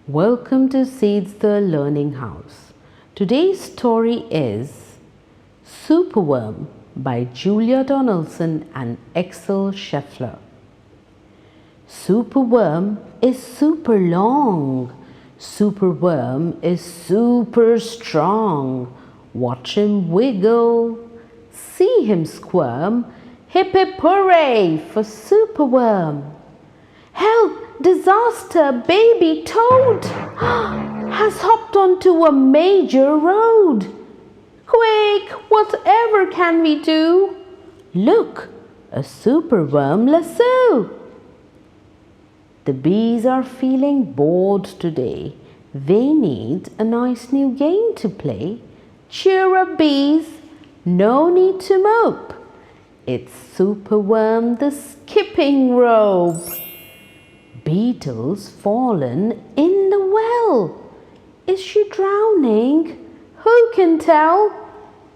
Welcome to Seeds the Learning House. Today's story is Superworm by Julia Donaldson and Axel Scheffler. Superworm is super long. Superworm is super strong. Watch him wiggle. See him squirm. Hip hip hooray for Superworm. Help! Disaster! Baby toad has hopped onto a major road. Quick! Whatever can we do? Look! A superworm lasso! The bees are feeling bored today. They need a nice new game to play. Cheer up, bees! No need to mope. It's Superworm the skipping rope. Beetle's fallen in the well. Is she drowning? Who can tell?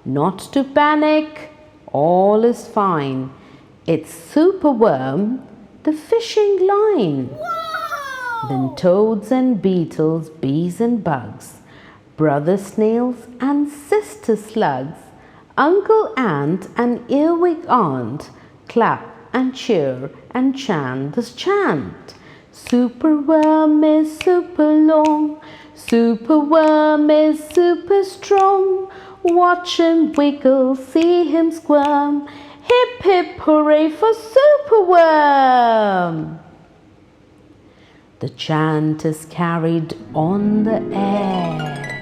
Not to panic. All is fine. It's Superworm, the fishing line. Whoa! Then toads and beetles, bees and bugs, brother snails and sister slugs, uncle ant and earwig aunt, clap and cheer and chant this chant. Superworm is super long, Superworm is super strong. Watch him wiggle, see him squirm. Hip hip hooray for Superworm! The chant is carried on the air.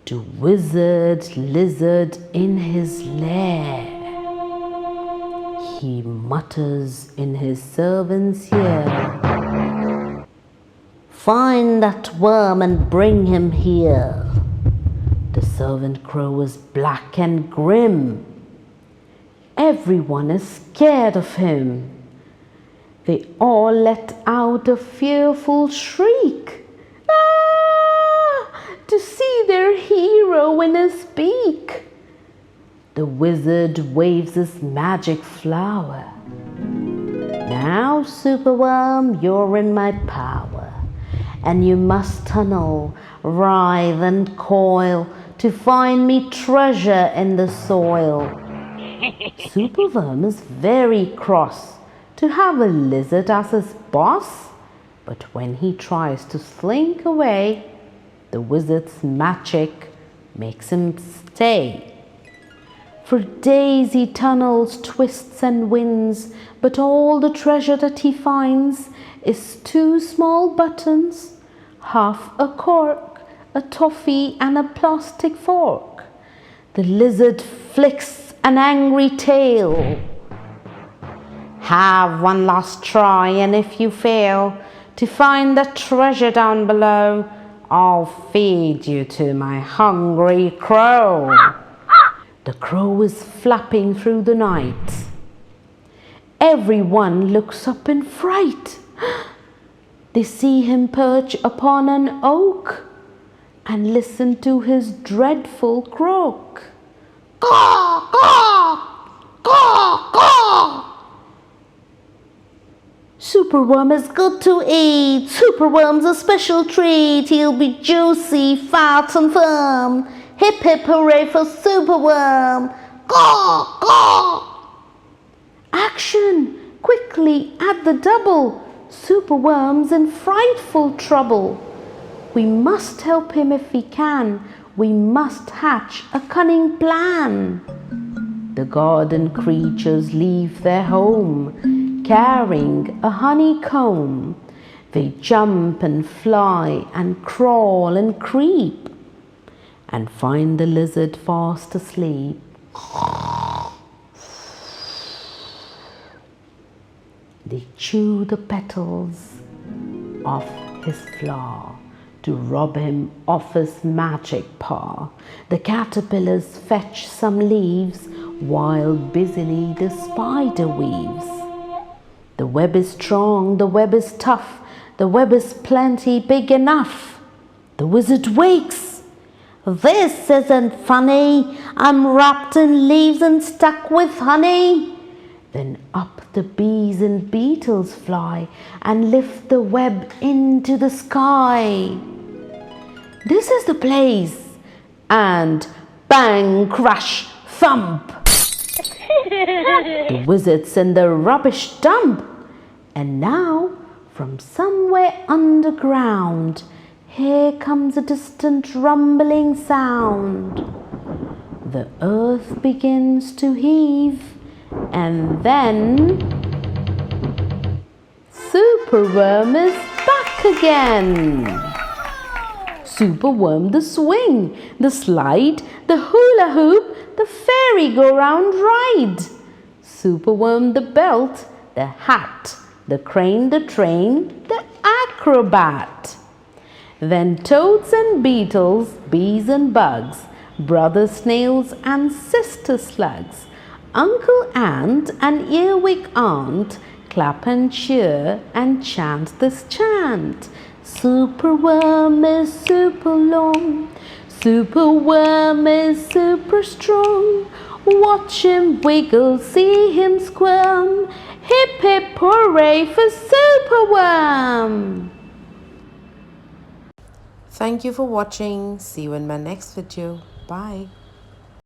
To wizard lizard in his lair. He mutters in his servant's ear, "Find that worm and bring him here." The servant crow is black and grim. Everyone is scared of him. They all let out a fearful shriek, to see their hero in his beak. The wizard waves his magic flower. "Now, Superworm, you're in my power, and you must tunnel, writhe and coil to find me treasure in the soil." Superworm is very cross to have a lizard as his boss, but when he tries to slink away, the wizard's magic makes him stay. For days he tunnels, twists and wins, but all the treasure that he finds is 2 small buttons, half a cork, a toffee and a plastic fork. The lizard flicks an angry tail. "Have one last try, and if you fail to find the treasure down below, I'll feed you to my hungry crow." The crow is flapping through the night. Everyone looks up in fright. They see him perch upon an oak and listen to his dreadful croak. "Caw, caw, caw, caw." Superworm is good to eat. Superworm's a special treat. He'll be juicy, fat and firm. Hip hip hooray for Superworm! Caw, caw! Action! Quickly add the double. Superworm's in frightful trouble. We must help him if we can. We must hatch a cunning plan. The garden creatures leave their home, carrying a honeycomb. They jump and fly and crawl and creep, and find the lizard fast asleep. They chew the petals off his flower to rob him of his magic paw. The caterpillars fetch some leaves while busily the spider weaves. The web is strong, the web is tough, the web is plenty big enough. The wizard wakes. "This isn't funny. I'm wrapped in leaves and stuck with honey. Then up the bees and beetles fly and lift the web into the sky. This is the place. And bang, crash, thump. The wizard's in the rubbish dump. And now, from somewhere underground, here comes a distant rumbling sound. The earth begins to heave, and then Superworm is back again. Superworm the swing, the slide, the hula hoop, the merry-go-round ride. Superworm the belt, the hat, the crane, the train, the acrobat. Then toads and beetles, bees and bugs, brother snails and sister slugs, Uncle Ant and Earwig Aunt clap and cheer and chant this chant. Superworm is super long, Superworm is super strong. Watch him wiggle, see him squirm. Hip hip hooray for Superworm! Thank you for watching. See you in my next video. Bye.